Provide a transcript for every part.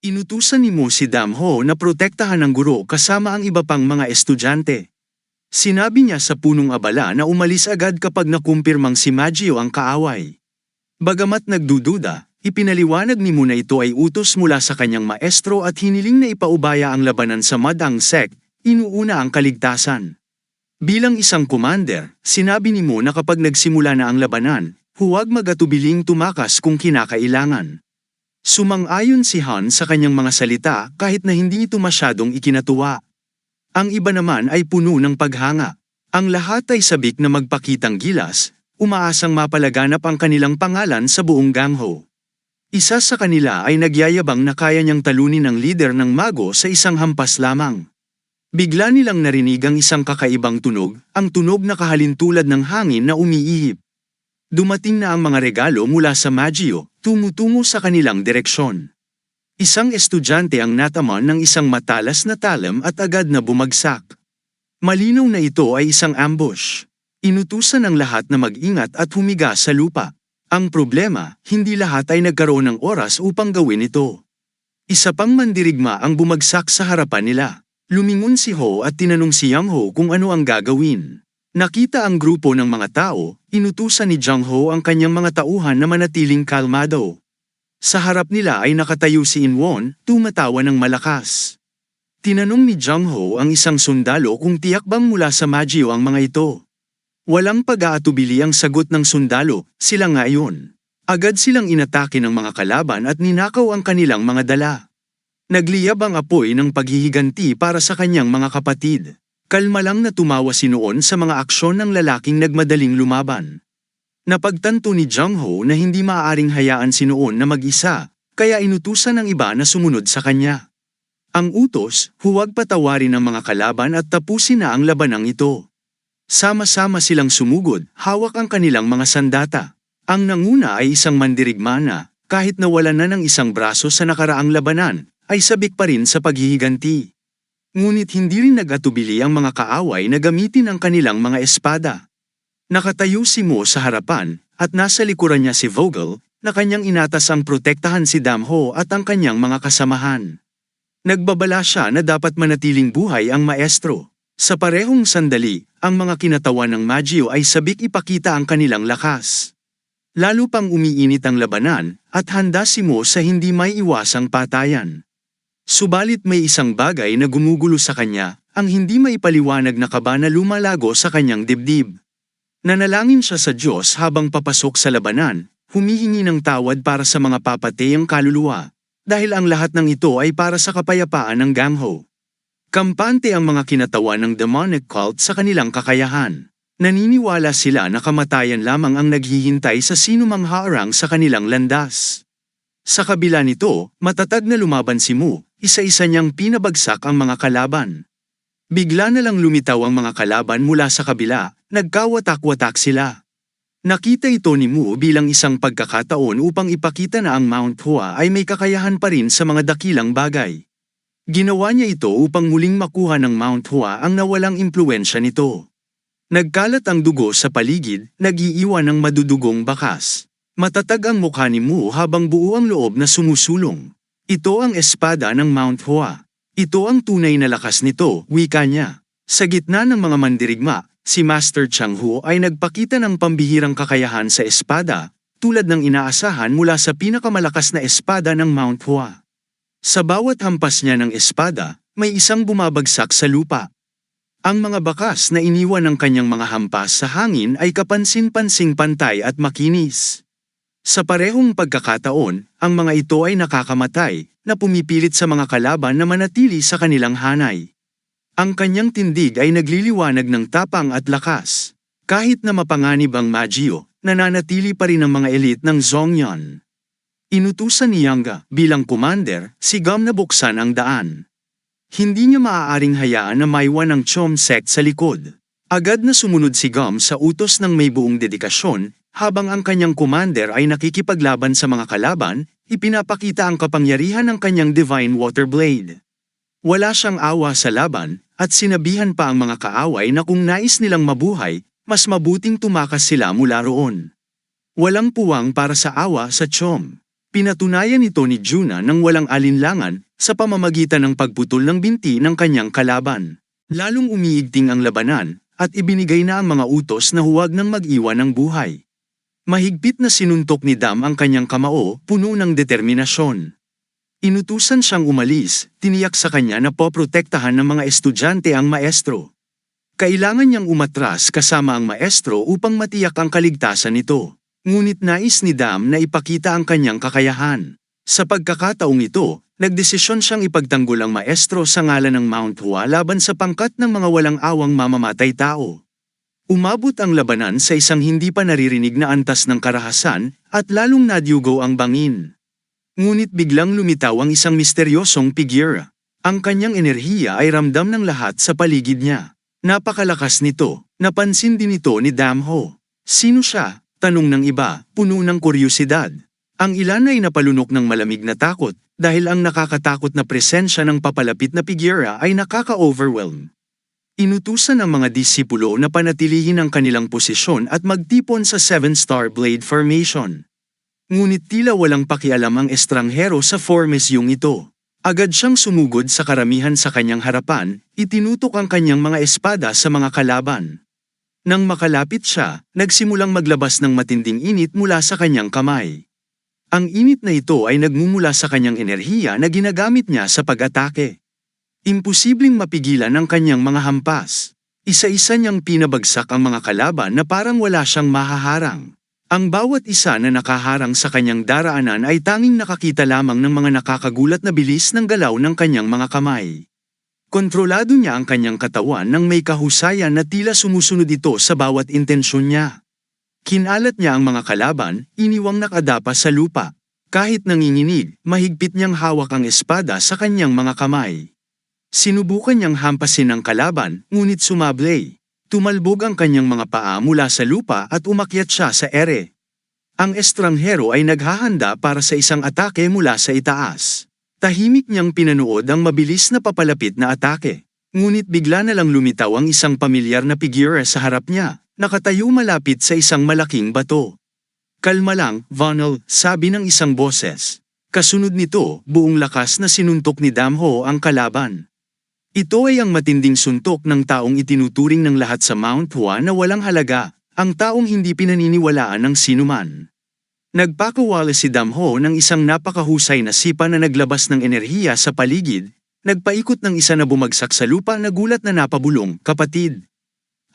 Inutusan ni Mo si Damho na protektahan ang guro kasama ang iba pang mga estudyante. Sinabi niya sa punong abala na umalis agad kapag nakumpirmang si Majio ang kaaway. Bagamat nagdududa, ipinaliwanag ni Mo na ito ay utos mula sa kanyang maestro at hiniling na ipaubaya ang labanan sa Madang sect, inuuna ang kaligtasan. Bilang isang commander, sinabi ni Mo na kapag nagsimula na ang labanan, huwag mag-atubiling tumakas kung kinakailangan. Sumang-ayon si Han sa kanyang mga salita kahit na hindi ito masyadong ikinatuwa. Ang iba naman ay puno ng paghanga. Ang lahat ay sabik na magpakitang gilas, umaasang mapalaganap ang kanilang pangalan sa buong gangho. Isa sa kanila ay nagyayabang na kaya niyang talunin ang lider ng mago sa isang hampas lamang. Bigla nilang narinig ang isang kakaibang tunog, ang tunog na kahalintulad ng hangin na umiihip. Dumating na ang mga regalo mula sa Majio, tumutungo sa kanilang direksyon. Isang estudyante ang nataman ng isang matalas na talam at agad na bumagsak. Malinaw na ito ay isang ambush. Inutusan ang lahat na mag-ingat at humiga sa lupa. Ang problema, hindi lahat ay nagkaroon ng oras upang gawin ito. Isa pang mandirigma ang bumagsak sa harapan nila. Lumingon si Ho at tinanong si Yang Ho kung ano ang gagawin. Nakita ang grupo ng mga tao, inutusan ni Jang Ho ang kanyang mga tauhan na manatiling kalmado. Sa harap nila ay nakatayo si Inwon, tumatawa ng malakas. Tinanong ni Jang Ho ang isang sundalo kung tiyak bang mula sa Majio ang mga ito. Walang pag-aatubili ang sagot ng sundalo, sila nga iyon. Agad silang inatake ng mga kalaban at ninakaw ang kanilang mga dala. Nagliyab ang apoy ng paghihiganti para sa kanyang mga kapatid. Kalma lang na tumawa si Noon sa mga aksyon ng lalaking nagmadaling lumaban. Napagtanto ni Jang Ho na hindi maaaring hayaan si Noon na mag-isa, kaya inutusan ng iba na sumunod sa kanya. Ang utos, huwag patawarin ang mga kalaban at tapusin na ang labanang ito. Sama-sama silang sumugod, hawak ang kanilang mga sandata. Ang nanguna ay isang mandirigma na, kahit nawala na ng isang braso sa nakaraang labanan, ay sabik pa rin sa paghihiganti. Ngunit hindi rin nag-atubili ang mga kaaway na gamitin ang kanilang mga espada. Nakatayo si Mo sa harapan, at nasa likuran niya si Vogel, na kanyang inatas ang protektahan si Damho at ang kanyang mga kasamahan. Nagbabala siya na dapat manatiling buhay ang maestro. Sa parehong sandali, ang mga kinatawan ng Majio ay sabik ipakita ang kanilang lakas. Lalo pang umiinit ang labanan, at handa si Mo sa hindi may iwasang patayan. Subalit may isang bagay na gumugulo sa kanya, ang hindi maipaliwanag na kaba na lumalago sa kanyang dibdib. Nanalangin siya sa Diyos habang papasok sa labanan, humihingi ng tawad para sa mga papatayang kaluluwa, dahil ang lahat ng ito ay para sa kapayapaan ng gangho. Kampante ang mga kinatawan ng demonic cult sa kanilang kakayahan. Naniniwala sila na kamatayan lamang ang naghihintay sa sinumang harang sa kanilang landas. Sa kabila nito, matatag na lumaban si Mu, isa-isa niyang pinabagsak ang mga kalaban. Bigla na lang lumitaw ang mga kalaban mula sa kabila, nagkawatak-watak sila. Nakita ito ni Mu bilang isang pagkakataon upang ipakita na ang Mount Hua ay may kakayahan pa rin sa mga dakilang bagay. Ginawa niya ito upang muling makuha ng Mount Hua ang nawalang impluwensya nito. Nagkalat ang dugo sa paligid, nag-iiwan ng madudugong bakas. Matatag ang mukha ni Mu habang buo ang loob na sumusulong. Ito ang espada ng Mount Hua. Ito ang tunay na lakas nito, wika niya. Sa gitna ng mga mandirigma, si Master Chang Hu ay nagpakita ng pambihirang kakayahan sa espada, tulad ng inaasahan mula sa pinakamalakas na espada ng Mount Hua. Sa bawat hampas niya ng espada, may isang bumabagsak sa lupa. Ang mga bakas na iniwan ng kanyang mga hampas sa hangin ay kapansin-pansing pantay at makinis. Sa parehong pagkakataon, ang mga ito ay nakakamatay, na pumipilit sa mga kalaban na manatili sa kanilang hanay. Ang kanyang tindig ay nagliliwanag ng tapang at lakas. Kahit na mapanganib ang Majio, nananatili pa rin ang mga elite ng Zhongyan. Inutusan ni Yanga bilang commander, si Gum na buksan ang daan. Hindi niya maaaring hayaan na maiwan ang Chom sect sa likod. Agad na sumunod si Gum sa utos ng may buong dedikasyon, habang ang kanyang commander ay nakikipaglaban sa mga kalaban, ipinapakita ang kapangyarihan ng kanyang Divine Water Blade. Wala siyang awa sa laban, at sinabihan pa ang mga kaaway na kung nais nilang mabuhay, mas mabuting tumakas sila mula roon. Walang puwang para sa awa sa Chom. Pinatunayan ito ni Juna ng walang alinlangan sa pamamagitan ng pagputol ng binti ng kanyang kalaban. Lalong umiigting ang labanan at ibinigay na ang mga utos na huwag nang mag-iwan ng buhay. Mahigpit na sinuntok ni Dam ang kanyang kamao, puno ng determinasyon. Inutusan siyang umalis, tiniyak sa kanya na poprotektahan ng mga estudyante ang maestro. Kailangan niyang umatras kasama ang maestro upang matiyak ang kaligtasan nito. Ngunit nais ni Dam na ipakita ang kanyang kakayahan. Sa pagkakataong ito, nagdesisyon siyang ipagtanggol ang maestro sa ngalan ng Mount Hua laban sa pangkat ng mga walang awang mamamatay tao. Umabot ang labanan sa isang hindi pa naririnig na antas ng karahasan at lalong nadyugo ang bangin. Ngunit biglang lumitaw ang isang misteryosong figura. Ang kanyang enerhiya ay ramdam ng lahat sa paligid niya. Napakalakas nito, napansin din ito ni Dam Ho. Sino siya? Tanong ng iba, puno ng kuryosidad. Ang ilan ay napalunok ng malamig na takot dahil ang nakakatakot na presensya ng papalapit na figura ay nakaka-overwhelm. Inutusan ang mga disipulo na panatilihin ang kanilang posisyon at magtipon sa 7-star blade formation. Ngunit tila walang pakialam ang estranghero sa formasyong ito. Agad siyang sumugod sa karamihan sa kanyang harapan, itinutok ang kanyang mga espada sa mga kalaban. Nang makalapit siya, nagsimulang maglabas ng matinding init mula sa kanyang kamay. Ang init na ito ay nagmumula sa kanyang enerhiya na ginagamit niya sa pag-atake. Imposibleng mapigilan ang kanyang mga hampas. Isa-isa niyang pinabagsak ang mga kalaban na parang wala siyang mahaharang. Ang bawat isa na nakaharang sa kanyang daraanan ay tanging nakakita lamang ng mga nakakagulat na bilis ng galaw ng kanyang mga kamay. Kontrolado niya ang kanyang katawan nang may kahusayan na tila sumusunod ito sa bawat intensyon niya. Kinalat niya ang mga kalaban, iniwang nakadapa sa lupa. Kahit nanginginig, mahigpit niyang hawak ang espada sa kanyang mga kamay. Sinubukan niyang hampasin ang kalaban, ngunit sumablay. Tumalbog ang kanyang mga paa mula sa lupa at umakyat siya sa ere. Ang estranghero ay naghahanda para sa isang atake mula sa itaas. Tahimik niyang pinanood ang mabilis na papalapit na atake. Ngunit bigla na lang lumitaw ang isang pamilyar na figura sa harap niya, nakatayo malapit sa isang malaking bato. Kalma lang, Vonal, sabi ng isang boses. Kasunod nito, buong lakas na sinuntok ni Dam Ho ang kalaban. Ito ay ang matinding suntok ng taong itinuturing ng lahat sa Mount Hua na walang halaga, ang taong hindi pinaniniwalaan ng sinuman. Nagpakawala si Dam Ho ng isang napakahusay na sipa na naglabas ng enerhiya sa paligid, nagpaikot ng isa na bumagsak sa lupa na gulat na napabulong, kapatid.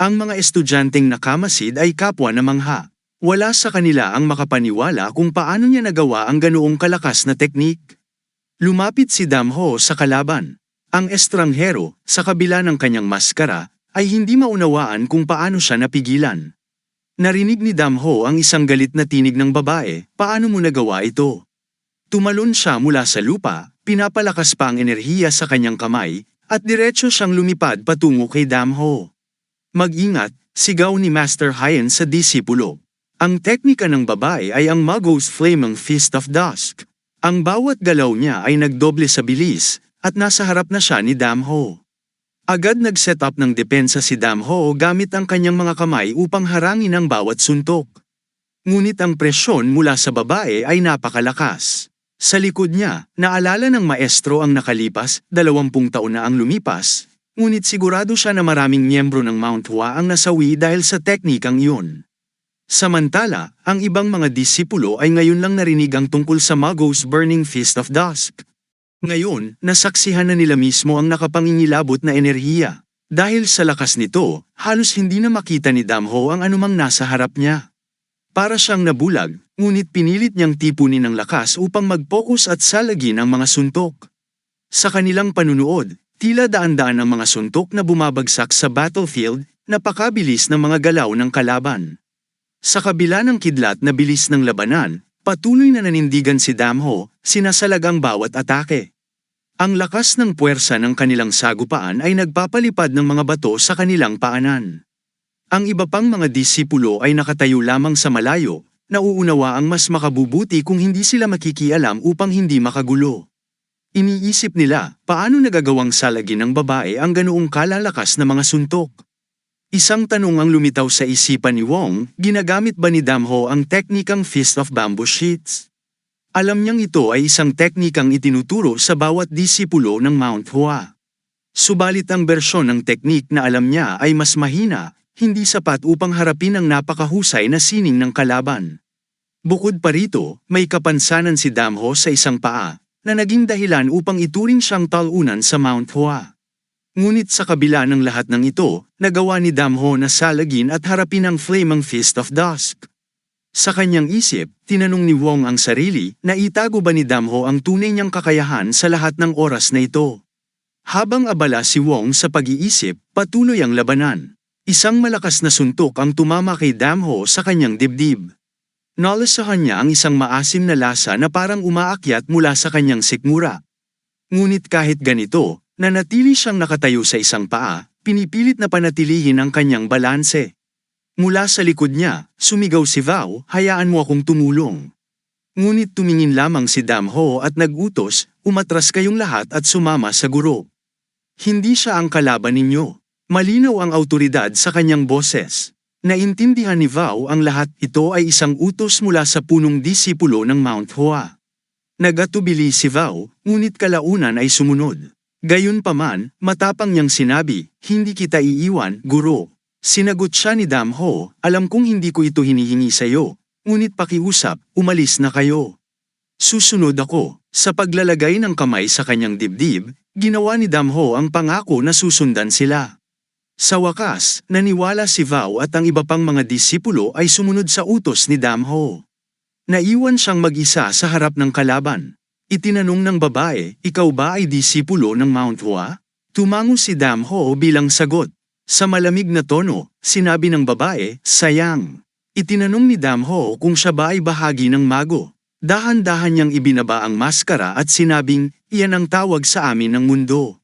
Ang mga estudyanteng nakamasid ay kapwa na mangha. Wala sa kanila ang makapaniwala kung paano niya nagawa ang ganoong kalakas na teknik. Lumapit si Dam Ho sa kalaban. Ang estranghero, sa kabila ng kanyang maskara, ay hindi maunawaan kung paano siya napigilan. Narinig ni Dam Ho ang isang galit na tinig ng babae, paano mo nagawa ito? Tumalon siya mula sa lupa, pinapalakas pa ang enerhiya sa kanyang kamay, at diretso siyang lumipad patungo kay Dam Ho. Mag-ingat, sigaw ni Master Hien sa disipulo. Ang teknika ng babae ay ang Mago's Flaming Fist of Dusk. Ang bawat galaw niya ay nagdoble sa bilis, at nasa harap na siya ni Dam Ho. Agad nag-set up ng depensa si Dam Ho gamit ang kanyang mga kamay upang harangin ang bawat suntok. Ngunit ang presyon mula sa babae ay napakalakas. Sa likod niya, naalala ng maestro ang nakalipas, 20 taon na ang lumipas, ngunit sigurado siya na maraming miyembro ng Mount Hua ang nasawi dahil sa teknikang iyon. Samantala, ang ibang mga disipulo ay ngayon lang narinig ang tungkol sa Mago's Burning Fist of Dusk. Ngayon, nasaksihan na nila mismo ang nakapangingilabot na enerhiya. Dahil sa lakas nito, halos hindi na makita ni Dam Ho ang anumang nasa harap niya. Para siyang nabulag, ngunit pinilit niyang tipunin ang lakas upang mag-focus at salagin ang mga suntok. Sa kanilang panunood, tila daan-daan ang mga suntok na bumabagsak sa battlefield, napakabilis ng mga galaw ng kalaban. Sa kabila ng kidlat na bilis ng labanan, patuloy na nanindigan si Dam Ho, sinasalag ang bawat atake. Ang lakas ng puwersa ng kanilang sagupaan ay nagpapalipad ng mga bato sa kanilang paanan. Ang iba pang mga disipulo ay nakatayo lamang sa malayo, nauunawa ang mas makabubuti kung hindi sila makikialam upang hindi makagulo. Iniisip nila, paano nagagawang salagin ng babae ang ganoong kalalakas na mga suntok? Isang tanong ang lumitaw sa isipan ni Wong, ginagamit ba ni Dam Ho ang teknikang Fist of Bamboo Sheets? Alam niyang ito ay isang teknikang itinuturo sa bawat disipulo ng Mount Hua. Subalit ang bersyon ng teknik na alam niya ay mas mahina, hindi sapat upang harapin ang napakahusay na sining ng kalaban. Bukod pa rito, may kapansanan si Damho sa isang paa, na naging dahilan upang ituring siyang talunan sa Mount Hua. Ngunit sa kabila ng lahat ng ito, nagawa ni Damho na salagin at harapin ang Flaming Fist of Dusk. Sa kanyang isip, tinanong ni Wong ang sarili na itago ba ni Damho ang tunay niyang kakayahan sa lahat ng oras na ito. Habang abala si Wong sa pag-iisip, patuloy ang labanan. Isang malakas na suntok ang tumama kay Damho sa kanyang dibdib. Nalasahan niya ang isang maasim na lasa na parang umaakyat mula sa kanyang sikmura. Ngunit kahit ganito, nanatili siyang nakatayo sa isang paa, pinipilit na panatilihin ang kanyang balanse. Mula sa likod niya, sumigaw si Vow, hayaan mo akong tumulong. Ngunit tumingin lamang si Damho at nag-utos, umatras kayong lahat at sumama sa guro. Hindi siya ang kalaban ninyo. Malinaw ang awtoridad sa kanyang boses. Naintindihan ni Vow ang lahat ito ay isang utos mula sa punong disipulo ng Mount Hua. Nagatubili si Vow, ngunit kalaunan ay sumunod. Gayunpaman, matapang niyang sinabi, hindi kita iiwan, guro. Sinagot siya ni Damho, alam kong hindi ko ito hinihingi sa iyo, ngunit pakiusap, umalis na kayo. Susunod ako. Sa paglalagay ng kamay sa kanyang dibdib, ginawa ni Damho ang pangako na susundan sila. Sa wakas, naniwala si Vow at ang iba pang mga disipulo ay sumunod sa utos ni Damho. Naiwan siyang mag-isa sa harap ng kalaban. Itinanong ng babae, ikaw ba ay disipulo ng Mount Hua? Tumango si Damho bilang sagot. Sa malamig na tono, sinabi ng babae, sayang. Itinanong ni Damho kung siya ba ay bahagi ng mago. Dahan-dahan niyang ibinaba ang maskara at sinabing, iyan ang tawag sa amin ng mundo.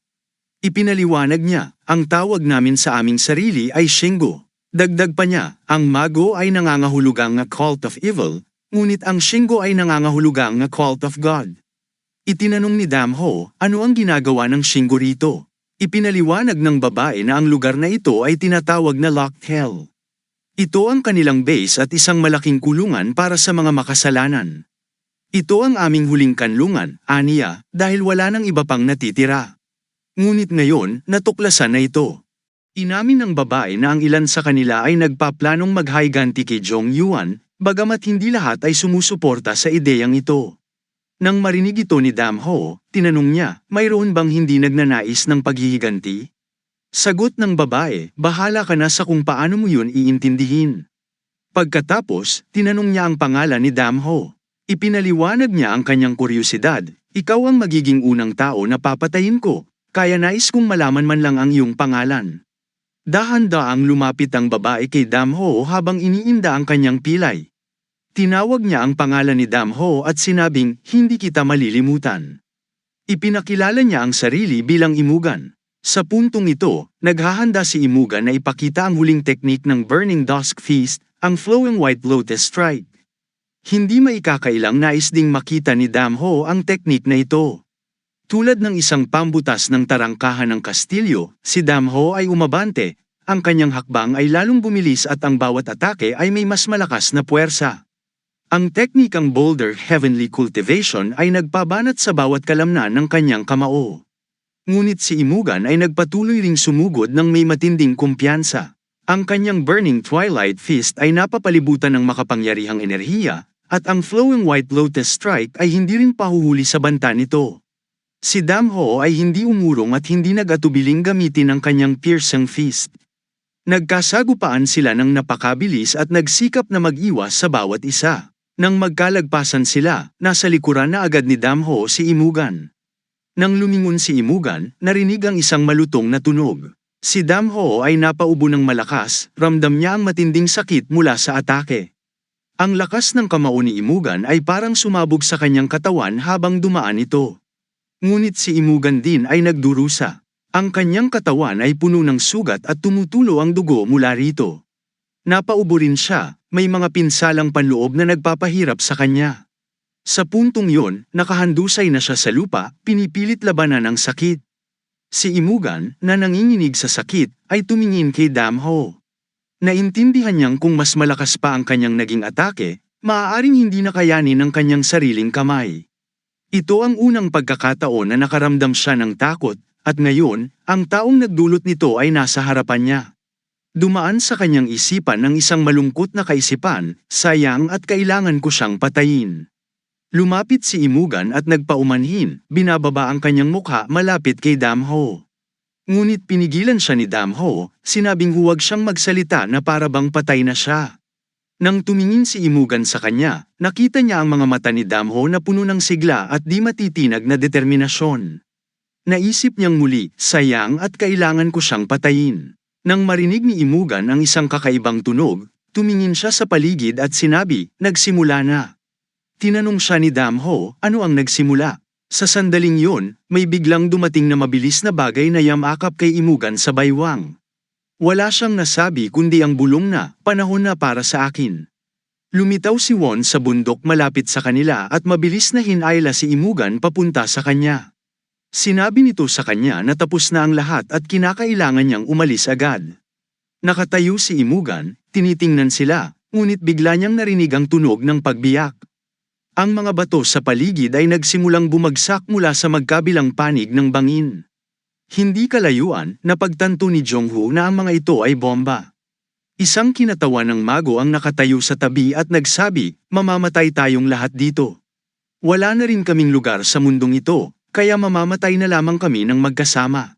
Ipinaliwanag niya, ang tawag namin sa aming sarili ay Shingo. Dagdag pa niya, ang mago ay nangangahulugang nga cult of evil, ngunit ang Shingo ay nangangahulugang nga cult of God. Itinanong ni Damho, ano ang ginagawa ng Shingo rito? Ipinaliwanag ng babae na ang lugar na ito ay tinatawag na Locked Hell. Ito ang kanilang base at isang malaking kulungan para sa mga makasalanan. Ito ang aming huling kanlungan, aniya, dahil wala nang iba pang natitira. Ngunit ngayon, natuklasan na ito. Inamin ng babae na ang ilan sa kanila ay nagpaplanong maghiganti kay Jong Yuan, bagamat hindi lahat ay sumusuporta sa ideyang ito. Nang marinig ito ni Damho, tinanong niya, mayroon bang hindi nagnanais ng paghihiganti? Sagot ng babae, bahala ka na sa kung paano mo yun iintindihin. Pagkatapos, tinanong niya ang pangalan ni Damho. Ipinaliwanag niya ang kanyang kuryosidad, ikaw ang magiging unang tao na papatayin ko, kaya nais kong malaman man lang ang iyong pangalan. Dahan-daang lumapit ang babae kay Damho habang iniinda ang kanyang pilay. Tinawag niya ang pangalan ni Damho at sinabing, hindi kita malilimutan. Ipinakilala niya ang sarili bilang Imugan. Sa puntong ito, naghahanda si Imugan na ipakita ang huling teknik ng Burning Dusk Feast, ang Flowing White Lotus Strike. Hindi maikakailang nais ding makita ni Damho ang teknik na ito. Tulad ng isang pambutas ng tarangkahan ng kastilyo, si Damho ay umabante, ang kanyang hakbang ay lalong bumilis at ang bawat atake ay may mas malakas na puwersa. Ang teknikang Boulder Heavenly Cultivation ay nagpabanat sa bawat kalamnan ng kanyang kamao. Ngunit si Imugan ay nagpatuloy ring sumugod ng may matinding kumpiyansa. Ang kanyang Burning Twilight Fist ay napapalibutan ng makapangyarihang enerhiya, at ang Flowing White Lotus Strike ay hindi rin pahuhuli sa banta nito. Si Damho ay hindi umurong at hindi nag-atubiling gamitin ang kanyang Piercing Fist. Nagkasagupaan sila ng napakabilis at nagsikap na mag-iwas sa bawat isa. Nang magkalagpasan sila, nasa likuran na agad ni Damho si Imugan. Nang lumingon si Imugan, narinig ang isang malutong na tunog. Si Damho ay napaubo ng malakas, ramdam niya ang matinding sakit mula sa atake. Ang lakas ng kamao ni Imugan ay parang sumabog sa kanyang katawan habang dumaan ito. Ngunit si Imugan din ay nagdurusa. Ang kanyang katawan ay puno ng sugat at tumutulo ang dugo mula rito. Napaubo rin siya, may mga pinsalang panloob na nagpapahirap sa kanya. Sa puntong yon, nakahandusay na siya sa lupa, pinipilit labanan ang sakit. Si Imugan, na nanginginig sa sakit, ay tumingin kay Damho. Naintindihan niyang kung mas malakas pa ang kanyang naging atake, Maaaring hindi na kayanin ng kanyang sariling kamay. Ito ang unang pagkakataon na nakaramdam siya ng takot, at ngayon, ang taong nagdulot nito ay nasa harapan niya. Dumaan sa kanyang isipan ng isang malungkot na kaisipan, sayang at kailangan ko siyang patayin. Lumapit si Imugan at nagpaumanhin, binababa ang kanyang mukha malapit kay Damho. Ngunit pinigilan siya ni Damho, sinabing huwag siyang magsalita na para bang patay na siya. Nang tumingin si Imugan sa kanya, nakita niya ang mga mata ni Damho na puno ng sigla at di matitinag na determinasyon. Naisip niyang muli, sayang at kailangan ko siyang patayin. Nang marinig ni Imugan ang isang kakaibang tunog, tumingin siya sa paligid at sinabi, nagsimula na. Tinanong siya ni Damho, ano ang nagsimula? Sa sandaling yun, may biglang dumating na mabilis na bagay na yamakap kay Imugan sa baywang. Wala siyang nasabi kundi ang bulong na, panahon na para sa akin. Lumitaw si Won sa bundok malapit sa kanila at mabilis na hinayla si Imugan papunta sa kanya. Sinabi nito sa kanya na tapos na ang lahat at kinakailangan niyang umalis agad. Nakatayo si Imugan, tinitingnan sila, ngunit bigla niyang narinig ang tunog ng pagbiyak. Ang mga bato sa paligid ay nagsimulang bumagsak mula sa magkabilang panig ng bangin. Hindi kalayuan, napagtanto ni Jongho na ang mga ito ay bomba. Isang kinatawan ng mago ang nakatayo sa tabi at nagsabi, mamamatay tayong lahat dito. Wala na rin kaming lugar sa mundong ito, kaya mamamatay na lamang kami ng magkasama.